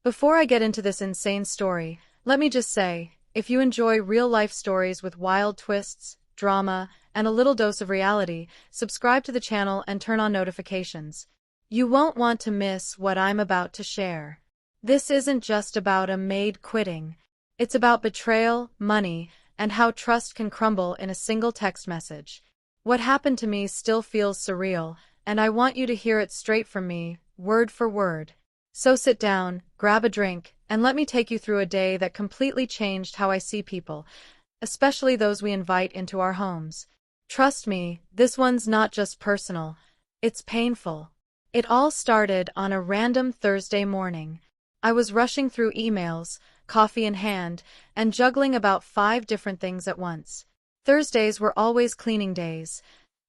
Before I get into this insane story, let me just say, if you enjoy real-life stories with wild twists, drama, and a little dose of reality, subscribe to the channel and turn on notifications. You won't want to miss what I'm about to share. This isn't just about a maid quitting. It's about betrayal, money, and how trust can crumble in a single text message. What happened to me still feels surreal, and I want you to hear it straight from me, word for word. So sit down, grab a drink, and let me take you through a day that completely changed how I see people, especially those we invite into our homes. Trust me, this one's not just personal. It's painful. It all started on a random Thursday morning. I was rushing through emails, coffee in hand, and juggling about 5 different things at once. Thursdays were always cleaning days.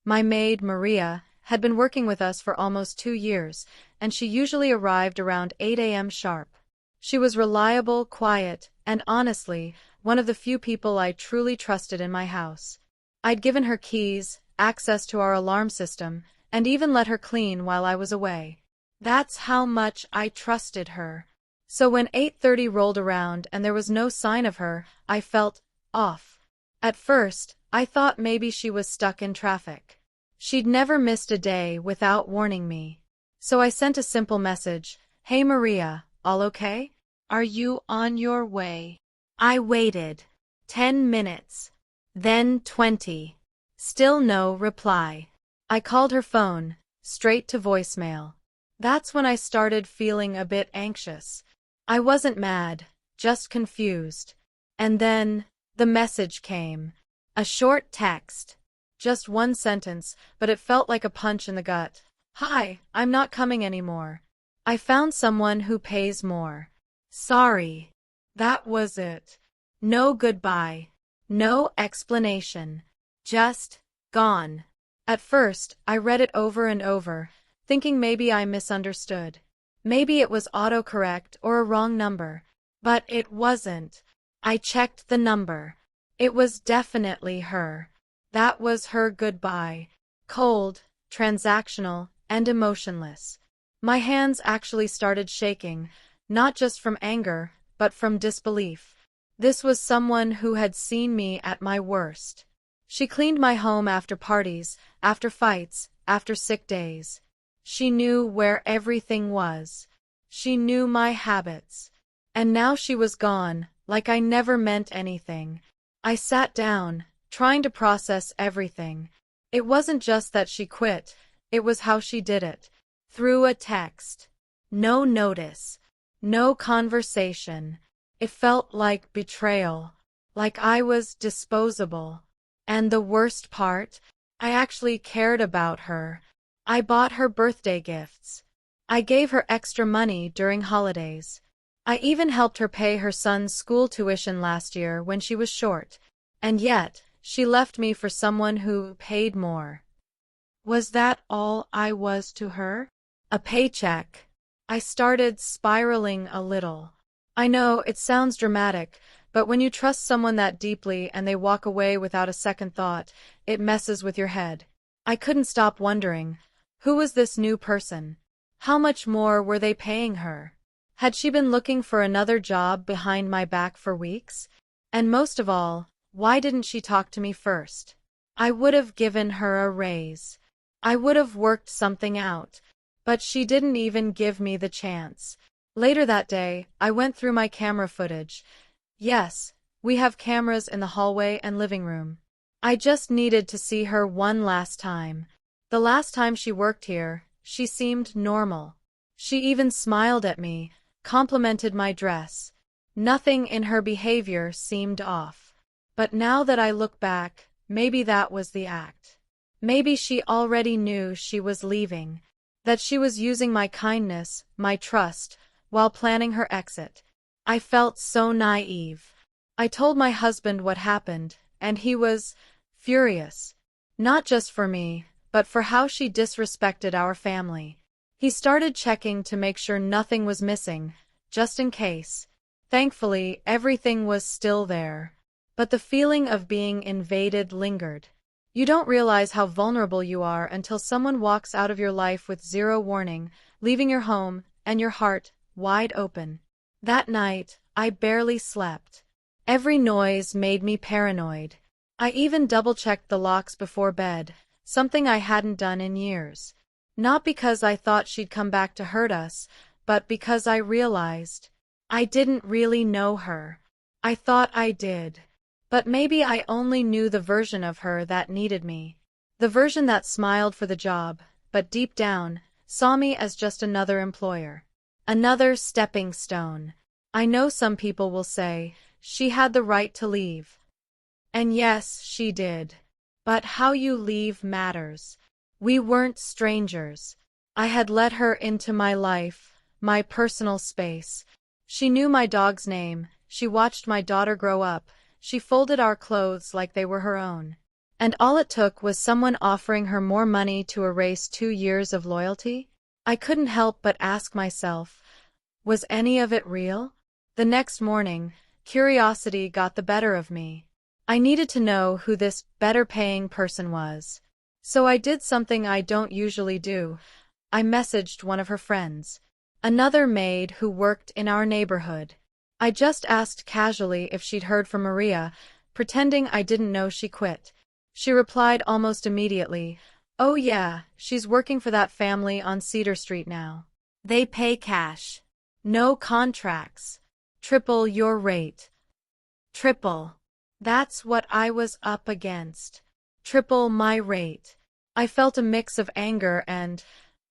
My maid, Maria, had been working with us for almost 2 years, and she usually arrived around 8 a.m. sharp. She was reliable, quiet, and honestly, one of the few people I truly trusted in my house. I'd given her keys, access to our alarm system, and even let her clean while I was away. That's how much I trusted her. So when 8:30 rolled around and there was no sign of her, I felt off. At first, I thought maybe she was stuck in traffic. She'd never missed a day without warning me. So I sent a simple message, "Hey Maria, all okay? Are you on your way?" I waited. 10 minutes. Then 20. Still no reply. I called her phone, straight to voicemail. That's when I started feeling a bit anxious. I wasn't mad, just confused. And then, the message came. A short text. Just one sentence, but it felt like a punch in the gut. "Hi, I'm not coming anymore. I found someone who pays more. Sorry." That was it. No goodbye. No explanation. Just gone. At first, I read it over and over, thinking maybe I misunderstood. Maybe it was autocorrect or a wrong number. But it wasn't. I checked the number. It was definitely her. That was her goodbye. Cold, transactional, and emotionless. My hands actually started shaking, not just from anger, but from disbelief. This was someone who had seen me at my worst. She cleaned my home after parties, after fights, after sick days. She knew where everything was. She knew my habits. And now she was gone, like I never meant anything. I sat down, trying to process everything. It wasn't just that she quit, it was how she did it. Through a text. No notice. No conversation. It felt like betrayal. Like I was disposable. And the worst part? I actually cared about her. I bought her birthday gifts. I gave her extra money during holidays. I even helped her pay her son's school tuition last year when she was short. And yet, she left me for someone who paid more. Was that all I was to her? A paycheck. I started spiraling a little. I know, it sounds dramatic, but when you trust someone that deeply and they walk away without a second thought, it messes with your head. I couldn't stop wondering, who was this new person? How much more were they paying her? Had she been looking for another job behind my back for weeks? And most of all, why didn't she talk to me first? I would have given her a raise. I would have worked something out. But she didn't even give me the chance. Later that day, I went through my camera footage. Yes, we have cameras in the hallway and living room. I just needed to see her one last time. The last time she worked here, she seemed normal. She even smiled at me, complimented my dress. Nothing in her behavior seemed off. But now that I look back, maybe that was the act. Maybe she already knew she was leaving. That she was using my kindness, my trust, while planning her exit. I felt so naive. I told my husband what happened, and he was furious. Not just for me, but for how she disrespected our family. He started checking to make sure nothing was missing, just in case. Thankfully, everything was still there. But the feeling of being invaded lingered. You don't realize how vulnerable you are until someone walks out of your life with zero warning, leaving your home and your heart wide open. That night, I barely slept. Every noise made me paranoid. I even double-checked the locks before bed, something I hadn't done in years. Not because I thought she'd come back to hurt us, but because I realized I didn't really know her. I thought I did. But maybe I only knew the version of her that needed me. The version that smiled for the job, but deep down, saw me as just another employer. Another stepping stone. I know some people will say, she had the right to leave. And yes, she did. But how you leave matters. We weren't strangers. I had let her into my life, my personal space. She knew my dog's name, she watched my daughter grow up, she folded our clothes like they were her own. And all it took was someone offering her more money to erase 2 years of loyalty? I couldn't help but ask myself, was any of it real? The next morning, curiosity got the better of me. I needed to know who this better-paying person was. So I did something I don't usually do. I messaged one of her friends, another maid who worked in our neighborhood. I just asked casually if she'd heard from Maria, pretending I didn't know she quit. She replied almost immediately, "Oh yeah, she's working for that family on Cedar Street now. They pay cash. No contracts. Triple your rate." Triple. That's what I was up against. Triple my rate. I felt a mix of anger and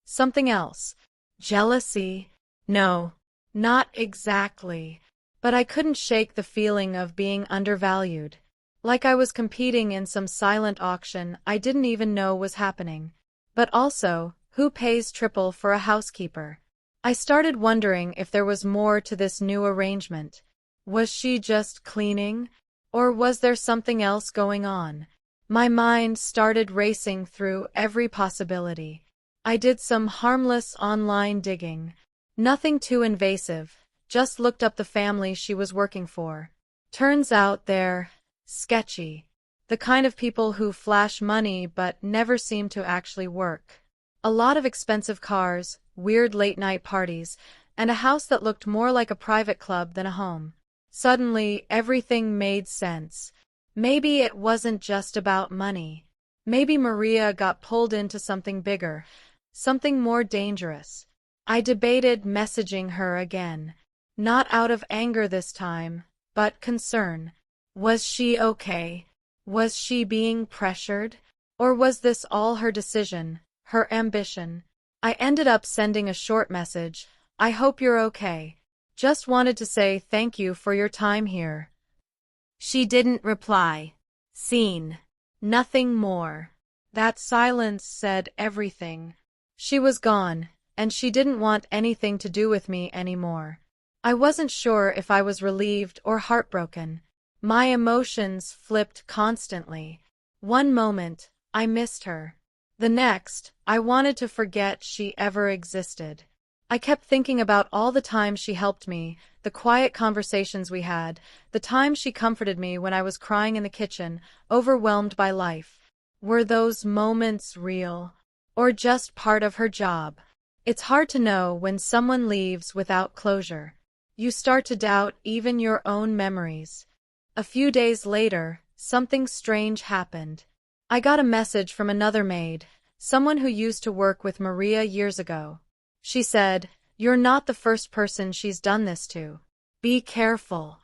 something else. Jealousy? No, not exactly. But I couldn't shake the feeling of being undervalued. Like I was competing in some silent auction I didn't even know was happening. But also, who pays triple for a housekeeper? I started wondering if there was more to this new arrangement. Was she just cleaning? Or was there something else going on? My mind started racing through every possibility. I did some harmless online digging. Nothing too invasive, just looked up the family she was working for. Turns out they're sketchy. The kind of people who flash money but never seem to actually work. A lot of expensive cars, weird late-night parties, and a house that looked more like a private club than a home. Suddenly, everything made sense. Maybe it wasn't just about money. Maybe Maria got pulled into something bigger, something more dangerous. I debated messaging her again. Not out of anger this time, but concern. Was she okay? Was she being pressured? Or was this all her decision, her ambition? I ended up sending a short message. "I hope you're okay. Just wanted to say thank you for your time here." She didn't reply. Seen. Nothing more. That silence said everything. She was gone, and she didn't want anything to do with me anymore. I wasn't sure if I was relieved or heartbroken. My emotions flipped constantly. One moment, I missed her. The next, I wanted to forget she ever existed. I kept thinking about all the times she helped me, the quiet conversations we had, the times she comforted me when I was crying in the kitchen, overwhelmed by life. Were those moments real? Or just part of her job? It's hard to know when someone leaves without closure. You start to doubt even your own memories. A few days later, something strange happened. I got a message from another maid, someone who used to work with Maria years ago. She said, "You're not the first person she's done this to. Be careful."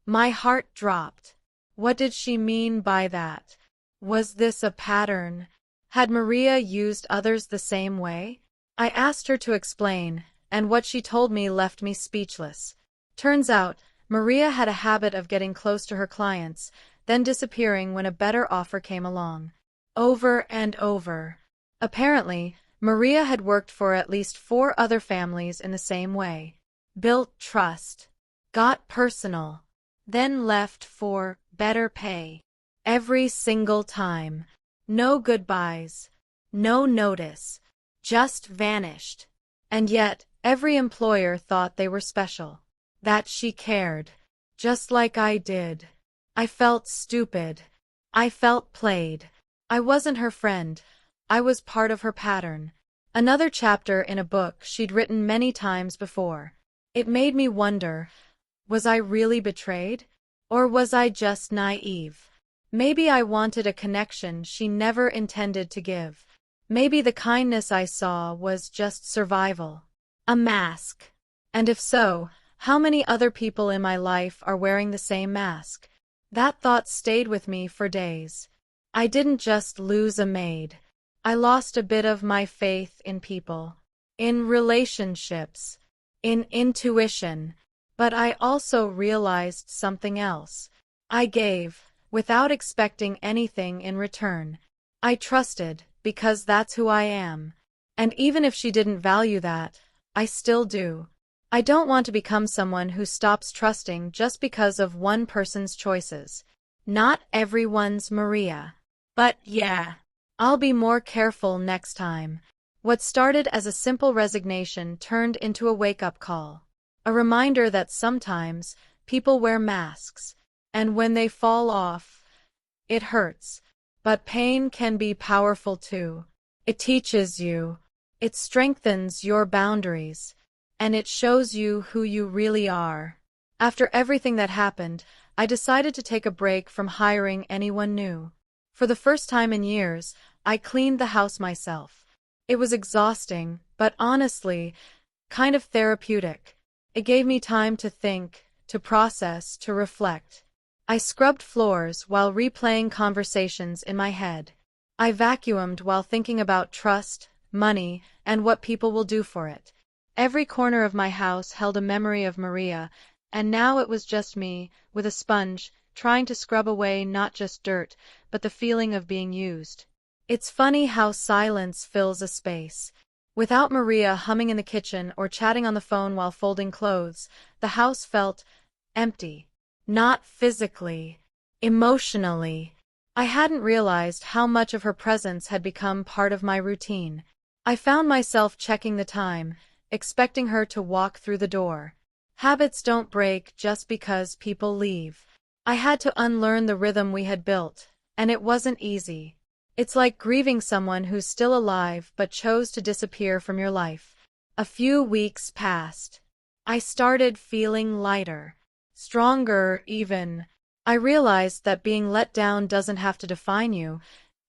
My heart dropped. What did she mean by that? Was this a pattern? Had Maria used others the same way? I asked her to explain, and what she told me left me speechless. Turns out, Maria had a habit of getting close to her clients, then disappearing when a better offer came along. Over and over. Apparently, Maria had worked for at least 4 other families in the same way. Built trust. Got personal. Then left for better pay. Every single time. No goodbyes. No notice. Just vanished. And yet, every employer thought they were special. That she cared. Just like I did. I felt stupid. I felt played. I wasn't her friend. I was part of her pattern. Another chapter in a book she'd written many times before. It made me wonder, was I really betrayed? Or was I just naive? Maybe I wanted a connection she never intended to give. Maybe the kindness I saw was just survival. A mask. And if so, how many other people in my life are wearing the same mask? That thought stayed with me for days. I didn't just lose a maid. I lost a bit of my faith in people, in relationships, in intuition. But I also realized something else. I gave, without expecting anything in return. I trusted, because that's who I am. And even if she didn't value that, I still do. I don't want to become someone who stops trusting just because of one person's choices. Not everyone's Maria. But yeah, I'll be more careful next time. What started as a simple resignation turned into a wake-up call. A reminder that sometimes people wear masks, and when they fall off, it hurts. But pain can be powerful too. It teaches you, it strengthens your boundaries, and it shows you who you really are. After everything that happened, I decided to take a break from hiring anyone new. For the first time in years, I cleaned the house myself. It was exhausting, but honestly, kind of therapeutic. It gave me time to think, to process, to reflect. I scrubbed floors while replaying conversations in my head. I vacuumed while thinking about trust, money, and what people will do for it. Every corner of my house held a memory of Maria, and now it was just me, with a sponge, trying to scrub away not just dirt, but the feeling of being used. It's funny how silence fills a space. Without Maria humming in the kitchen or chatting on the phone while folding clothes, the house felt empty. Not physically, emotionally. I hadn't realized how much of her presence had become part of my routine. I found myself checking the time, expecting her to walk through the door. Habits don't break just because people leave. I had to unlearn the rhythm we had built, and it wasn't easy. It's like grieving someone who's still alive but chose to disappear from your life. A few weeks passed. I started feeling lighter. Stronger, even. I realized that being let down doesn't have to define you.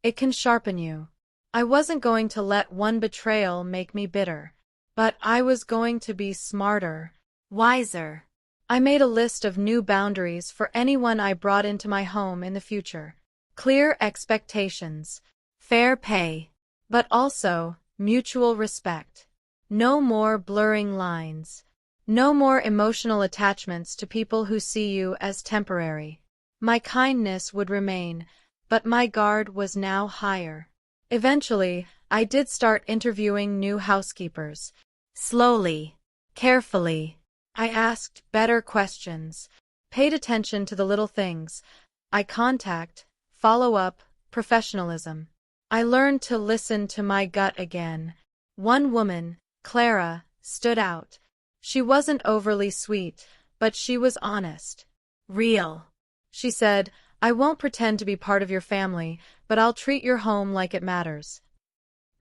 It can sharpen you. I wasn't going to let one betrayal make me bitter. But I was going to be smarter, wiser. I made a list of new boundaries for anyone I brought into my home in the future. Clear expectations, fair pay, but also mutual respect. No more blurring lines. No more emotional attachments to people who see you as temporary. My kindness would remain, but my guard was now higher. Eventually, I did start interviewing new housekeepers. Slowly, carefully. I asked better questions, paid attention to the little things, eye contact, follow-up, professionalism. I learned to listen to my gut again. One woman, Clara, stood out. She wasn't overly sweet, but she was honest. Real. She said, "I won't pretend to be part of your family, but I'll treat your home like it matters."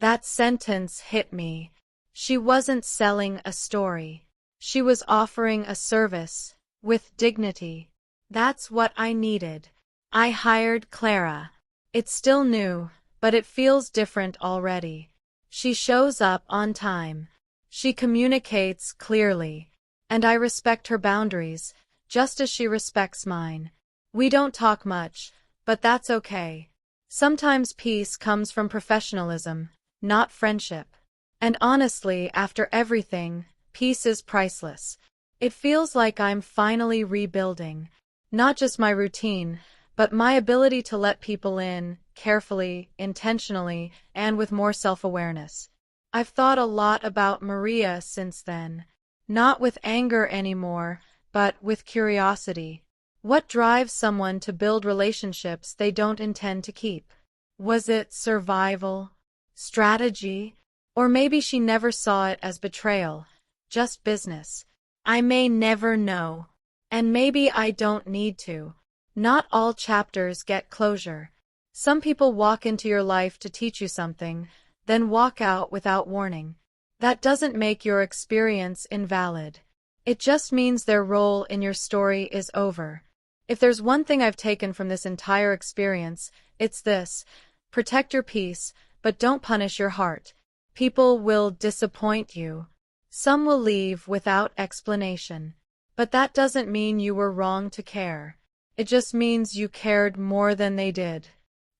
That sentence hit me. She wasn't selling a story. She was offering a service, with dignity. That's what I needed. I hired Clara. It's still new, but it feels different already. She shows up on time. She communicates clearly. And I respect her boundaries, just as she respects mine. We don't talk much, but that's okay. Sometimes peace comes from professionalism, not friendship. And honestly, after everything, peace is priceless. It feels like I'm finally rebuilding. Not just my routine, but my ability to let people in, carefully, intentionally, and with more self-awareness. I've thought a lot about Maria since then. Not with anger anymore, but with curiosity. What drives someone to build relationships they don't intend to keep? Was it survival? Strategy? Or maybe she never saw it as betrayal, just business. I may never know. And maybe I don't need to. Not all chapters get closure. Some people walk into your life to teach you something, then walk out without warning. That doesn't make your experience invalid. It just means their role in your story is over. If there's one thing I've taken from this entire experience, it's this: protect your peace, but don't punish your heart. People will disappoint you. Some will leave without explanation. But that doesn't mean you were wrong to care. It just means you cared more than they did.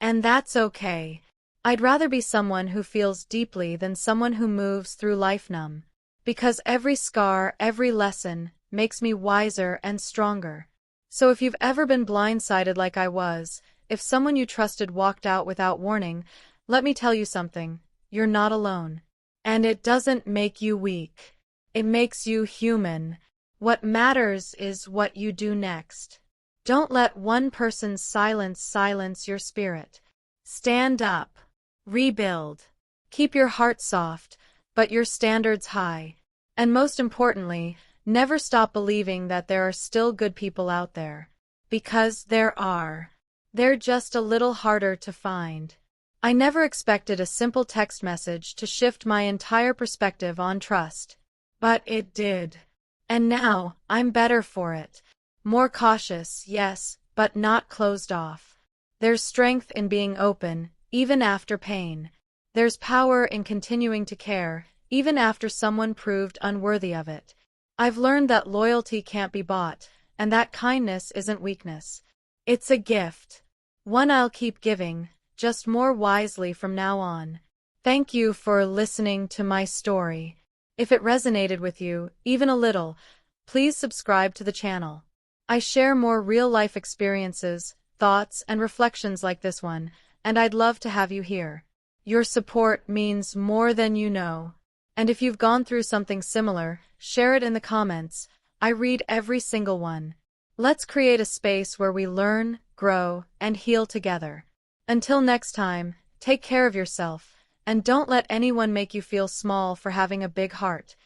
And that's okay. I'd rather be someone who feels deeply than someone who moves through life numb. Because every scar, every lesson, makes me wiser and stronger. So if you've ever been blindsided like I was, if someone you trusted walked out without warning, let me tell you something: you're not alone. And it doesn't make you weak. It makes you human. What matters is what you do next. Don't let one person's silence your spirit. Stand up. Rebuild. Keep your heart soft, but your standards high. And most importantly, never stop believing that there are still good people out there. Because there are. They're just a little harder to find. I never expected a simple text message to shift my entire perspective on trust. But it did. And now, I'm better for it. More cautious, yes, but not closed off. There's strength in being open, even after pain. There's power in continuing to care, even after someone proved unworthy of it. I've learned that loyalty can't be bought, and that kindness isn't weakness. It's a gift. One I'll keep giving, just more wisely from now on. Thank you for listening to my story. If it resonated with you, even a little, please subscribe to the channel. I share more real-life experiences, thoughts, and reflections like this one, and I'd love to have you here. Your support means more than you know. And if you've gone through something similar, share it in the comments. I read every single one. Let's create a space where we learn, grow, and heal together. Until next time, take care of yourself, and don't let anyone make you feel small for having a big heart.